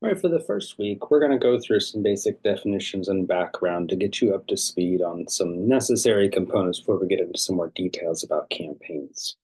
All right, for the first week, we're going to go through some basic definitions and background to get you up to speed on some necessary components before we get into some more details about campaigns.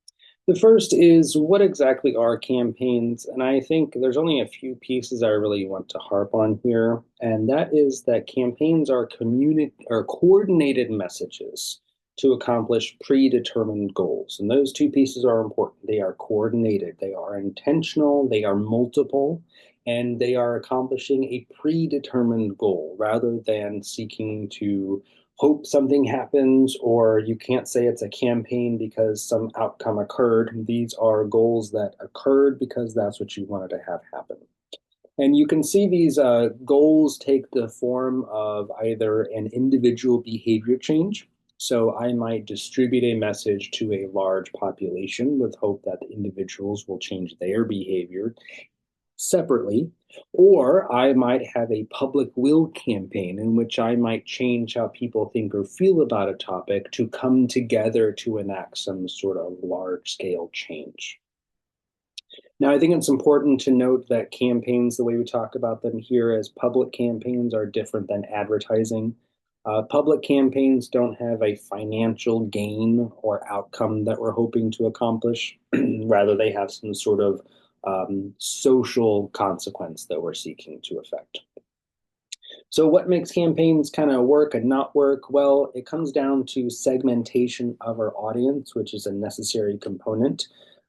The first is what exactly are campaigns? And I think there's only a few pieces I really want to harp on here, and that is that campaigns are coordinated messages to accomplish predetermined goals. And those two pieces are important. They are coordinated, they are intentional, they are multiple, and they are accomplishing a predetermined goal rather than seeking to hope something happens, or you can't say it's a campaign because some outcome occurred. These are goals that occurred because that's what you wanted to have happen. And you can see these goals take the form of either an individual behavior change. So I might distribute a message to a large population with hope that the individuals will change their behavior separately, or I might have a public will campaign in which I might change how people think or feel about a topic to come together to enact some sort of large scale change. Now, I think it's important to note that campaigns, the way we talk about them here as public campaigns, are different than advertising. Public campaigns don't have a financial gain or outcome that we're hoping to accomplish. Rather, they have some sort of social consequence that we're seeking to affect. So, what makes campaigns kind of work and not work? Well, it comes down to segmentation of our audience, which is a necessary component.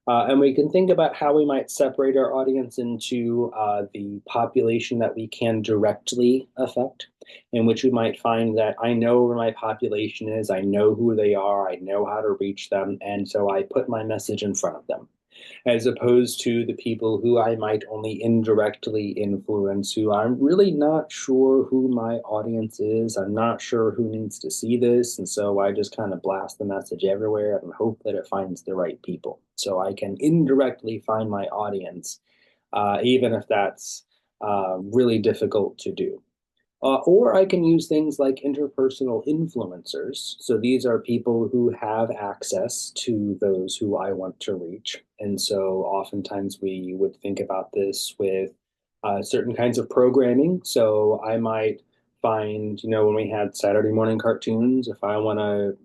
And we can think about how we might separate our audience into the population that we can directly affect, in which we might find that I know where my population is, I know who they are, I know how to reach them, and so I put my message in front of them, as opposed to the people who I might only indirectly influence, who I'm really not sure who my audience is. I'm not sure who needs to see this. And so I just kind of blast the message everywhere and hope that it finds the right people. So I can indirectly find my audience, even if that's really difficult to do. Or I can use things like interpersonal influencers. So these are people who have access to those who I want to reach. And so oftentimes we would think about this with certain kinds of programming. So I might find, when we had Saturday morning cartoons, if I want to,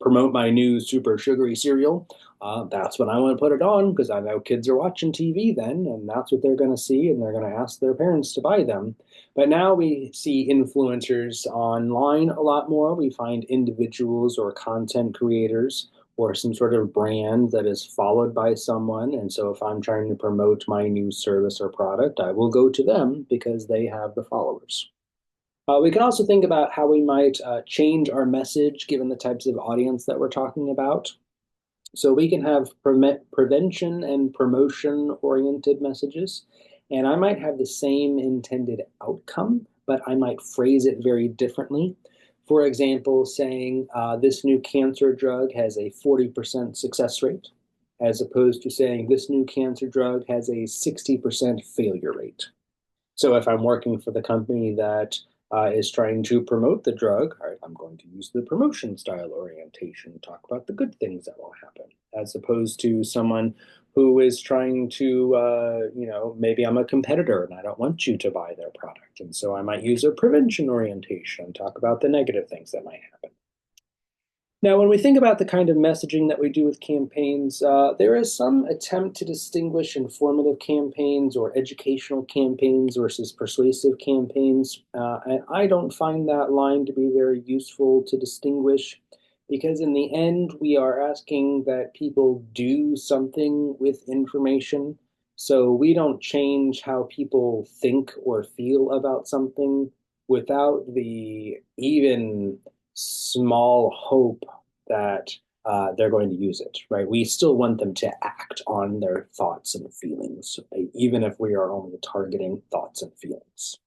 promote my new super sugary cereal, that's when I want to put it on because I know kids are watching TV then, and that's what they're going to see, and they're going to ask their parents to buy them. But now we see influencers online a lot more. We find individuals or content creators or some sort of brand that is followed by someone. And so if I'm trying to promote my new service or product, I will go to them because they have the followers. We can also think about how we might change our message given the types of audience that we're talking about. So we can have prevention and promotion oriented messages, and I might have the same intended outcome, but I might phrase it very differently. For example, saying this new cancer drug has a 40% success rate, as opposed to saying this new cancer drug has a 60% failure rate. So if I'm working for the company that is trying to promote the drug, all right, I'm going to use the promotion style orientation, talk about the good things that will happen, as opposed to someone who is trying to, maybe I'm a competitor and I don't want you to buy their product. And so I might use a prevention orientation, talk about the negative things that might happen. Now, when we think about the kind of messaging that we do with campaigns, there is some attempt to distinguish informative campaigns or educational campaigns versus persuasive campaigns. And I don't find that line to be very useful to distinguish because, in the end, we are asking that people do something with information. So we don't change how people think or feel about something without the even small hope that they're going to use it, right? We still want them to act on their thoughts and feelings, even if we are only targeting thoughts and feelings.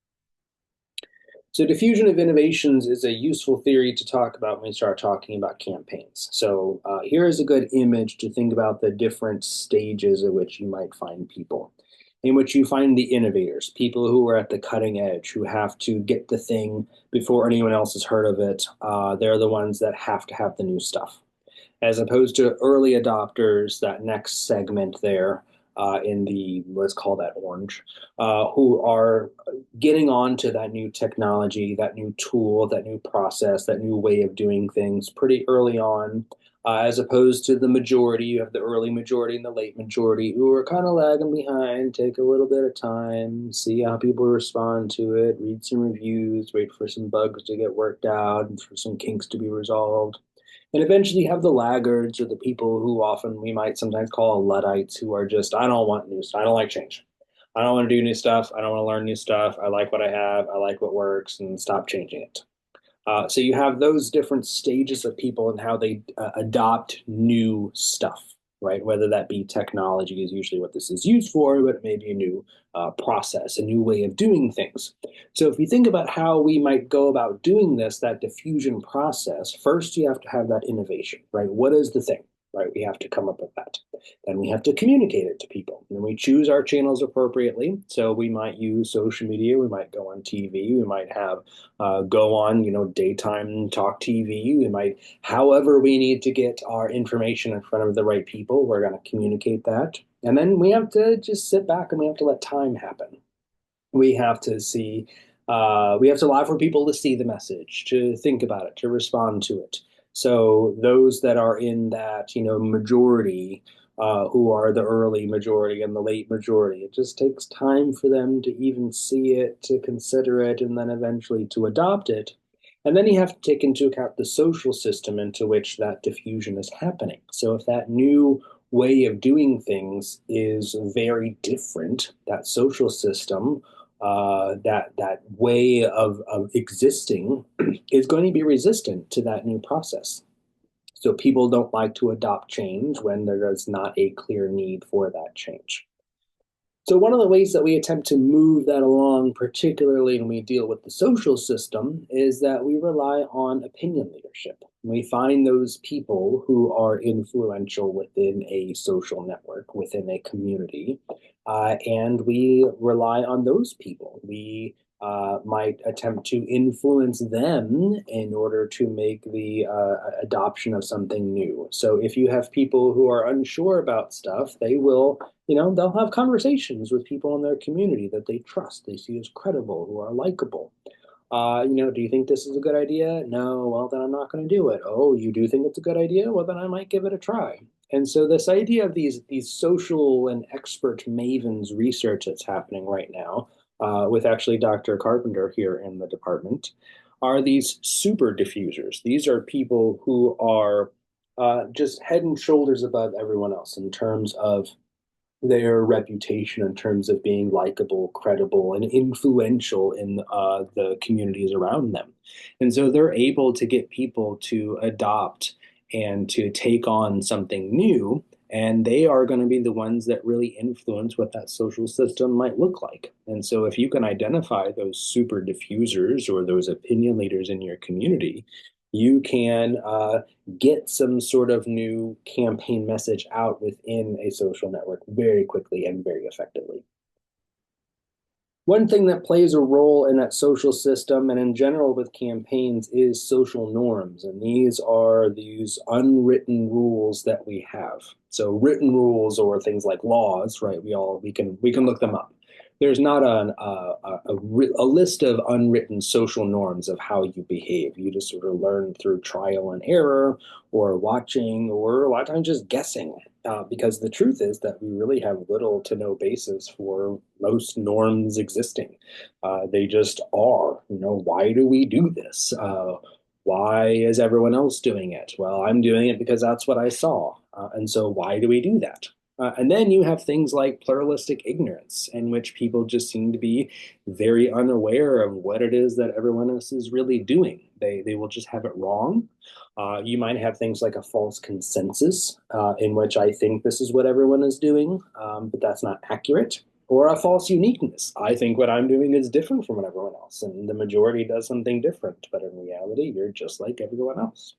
So diffusion of innovations is a useful theory to talk about when we start talking about campaigns. So here is a good image to think about the different stages at which you might find people, in which you find the innovators, people who are at the cutting edge, who have to get the thing before anyone else has heard of it. They're the ones that have to have the new stuff, as opposed to early adopters, that next segment there. in the, let's call that orange, who are getting on to that new technology, that new tool, that new process, that new way of doing things pretty early on, as opposed to the majority. You have the early majority and the late majority who are kind of lagging behind, take a little bit of time, see how people respond to it, read some reviews, wait for some bugs to get worked out and for some kinks to be resolved. And eventually have the laggards or the people who often we might sometimes call Luddites who are just, I don't want new stuff. I don't like change. I don't want to do new stuff. I don't want to learn new stuff. I like what I have. I like what works and stop changing it. So you have those different stages of people and how they adopt new stuff, right? Whether that be technology is usually what this is used for, but it may be a new process, a new way of doing things. So if you think about how we might go about doing this, that diffusion process, first you have to have that innovation, right? What is the thing? Right, we have to come up with that. Then we have to communicate it to people. And we choose our channels appropriately. So we might use social media, we might go on TV, we might have go on, daytime talk TV. We might, however, we need to get our information in front of the right people. We're going to communicate that. And then we have to just sit back and we have to let time happen. We have to see, we have to allow for people to see the message, to think about it, to respond to it. So those that are in that, majority, who are the early majority and the late majority, it just takes time for them to even see it, to consider it, and then eventually to adopt it. And then you have to take into account the social system into which that diffusion is happening. So if that new way of doing things is very different, that social system, that way of existing is going to be resistant to that new process. So people don't like to adopt change when there is not a clear need for that change. So one of the ways that we attempt to move that along, particularly when we deal with the social system, is that we rely on opinion leadership. We find those people who are influential within a social network, within a community, and we rely on those people. We might attempt to influence them in order to make the adoption of something new. So if you have people who are unsure about stuff, they will, they'll have conversations with people in their community that they trust, they see as credible, who are likable. Do you think this is a good idea? No, well, then I'm not going to do it. Oh, you do think it's a good idea? Well, then I might give it a try. And so this idea of these social and expert mavens research that's happening right now, with actually Dr. Carpenter here in the department, are these super diffusers. These are people who are just head and shoulders above everyone else in terms of their reputation, in terms of being likable, credible, and influential in the communities around them. And so they're able to get people to adopt and to take on something new. And they are going to be the ones that really influence what that social system might look like. And so, if you can identify those super diffusers or those opinion leaders in your community, you can get some sort of new campaign message out within a social network very quickly and very effectively. One thing that plays a role in that social system and in general with campaigns is social norms. And these are these unwritten rules that we have. So written rules or things like laws, right? We can look them up. There's not a list of unwritten social norms of how you behave. You just sort of learn through trial and error or watching or a lot of times just guessing. Because the truth is that we really have little to no basis for most norms existing. They just are. Why do we do this? Why is everyone else doing it? Well, I'm doing it because that's what I saw. And so why do we do that? And then you have things like pluralistic ignorance, in which people just seem to be very unaware of what it is that everyone else is really doing. They will just have it wrong. You might have things like a false consensus, in which I think this is what everyone is doing, but that's not accurate. Or a false uniqueness. I think what I'm doing is different from everyone else, and the majority does something different, but in reality, you're just like everyone else.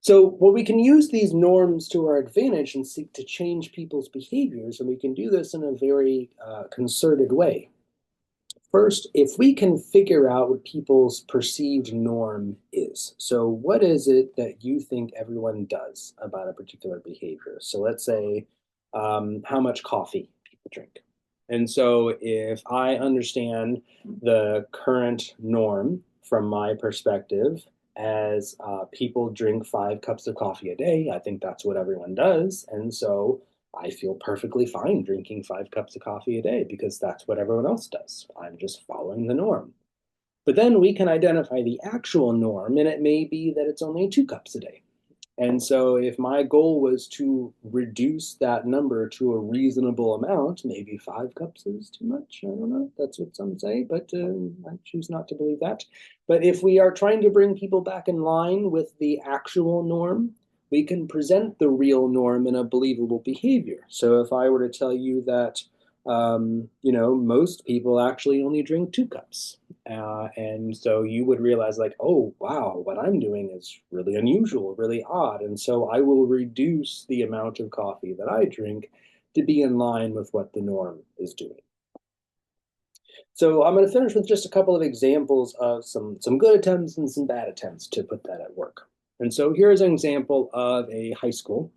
So, well, we can use these norms to our advantage and seek to change people's behaviors, and we can do this in a very concerted way. First, if we can figure out what people's perceived norm is. So, what is it that you think everyone does about a particular behavior? So, let's say how much coffee people drink. And so if I understand the current norm from my perspective as people drink 5 cups of coffee a day, I think that's what everyone does. And so I feel perfectly fine drinking 5 cups of coffee a day because that's what everyone else does. I'm just following the norm. But then we can identify the actual norm, and it may be that it's only 2 cups a day. And so if my goal was to reduce that number to a reasonable amount, maybe 5 cups is too much. I don't know. That's what some say, but I choose not to believe that. But if we are trying to bring people back in line with the actual norm, we can present the real norm in a believable behavior. So if I were to tell you that, most people actually only drink 2 cups. And so you would realize, like, oh, wow, what I'm doing is really unusual, really odd. And so I will reduce the amount of coffee that I drink to be in line with what the norm is doing. So I'm going to finish with just a couple of examples of some good attempts and some bad attempts to put that at work. And so here's an example of a high school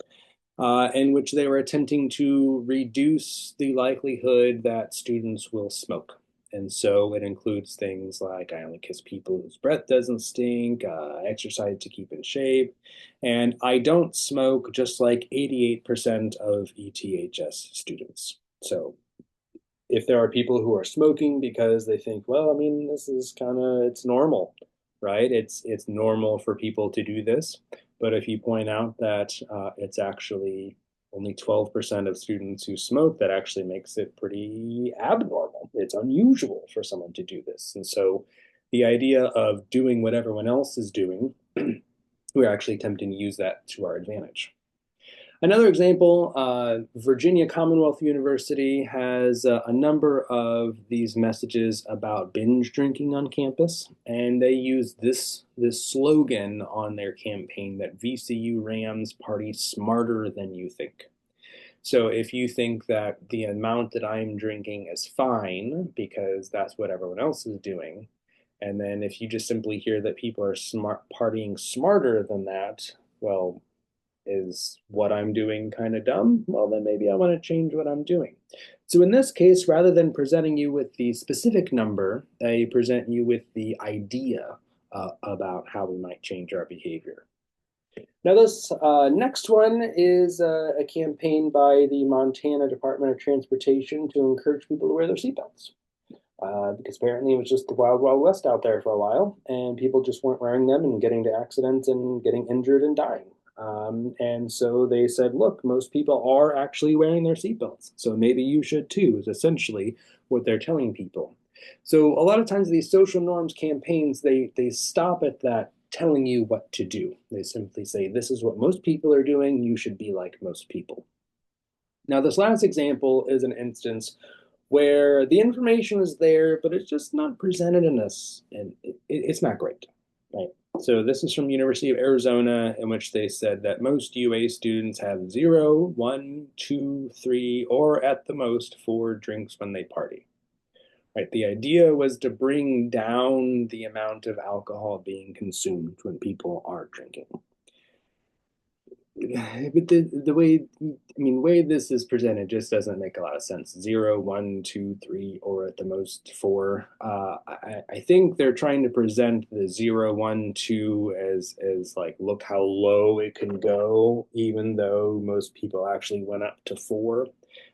in which they were attempting to reduce the likelihood that students will smoke. And so it includes things like I only kiss people whose breath doesn't stink, exercise to keep in shape, and I don't smoke, just like 88% of ETHS students. So if there are people who are smoking because they think, well, I mean, this is kind of it's normal, right? It's normal for people to do this. But if you point out that it's actually only 12% of students who smoke, that actually makes it pretty abnormal. It's unusual for someone to do this. And so the idea of doing what everyone else is doing, we're actually attempting to use that to our advantage. Another example, Virginia Commonwealth University has a number of these messages about binge drinking on campus, and they use this slogan on their campaign that VCU Rams party smarter than you think. So if you think that the amount that I'm drinking is fine because that's what everyone else is doing, and then if you just simply hear that people are partying smarter than that, well, is what I'm doing kind of dumb? Well, then maybe I want to change what I'm doing. So in this case, rather than presenting you with the specific number, I present you with the idea about how we might change our behavior. Now, this next one is a campaign by the Montana Department of Transportation to encourage people to wear their seatbelts. Because apparently it was just the wild, wild west out there for a while, and people just weren't wearing them and getting to accidents and getting injured and dying. And so they said, look, most people are actually wearing their seatbelts. So maybe you should too, is essentially what they're telling people. So a lot of times these social norms campaigns, they stop at that telling you what to do. They simply say, this is what most people are doing. You should be like most people. Now, this last example is an instance where the information is there, but it's just not presented in this, and it's not great, right? So this is from University of Arizona, in which they said that most UA students have 0, 1, 2, 3, or at the most 4 drinks when they party. Right? The idea was to bring down the amount of alcohol being consumed when people are drinking. But the way way this is presented just doesn't make a lot of sense. 0, 1, 2, 3, or at the most 4. I think they're trying to present the 0, 1, 2 as like, look how low it can go, even though most people actually went up to 4.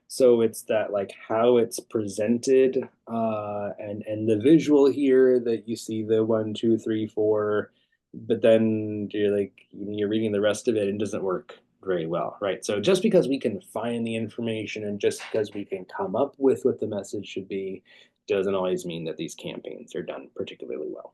So it's that, like, how it's presented, and the visual here that you see the 1, 2, 3, 4, but then you're reading the rest of it and it doesn't work very well, right? So just because we can find the information and just because we can come up with what the message should be doesn't always mean that these campaigns are done particularly well.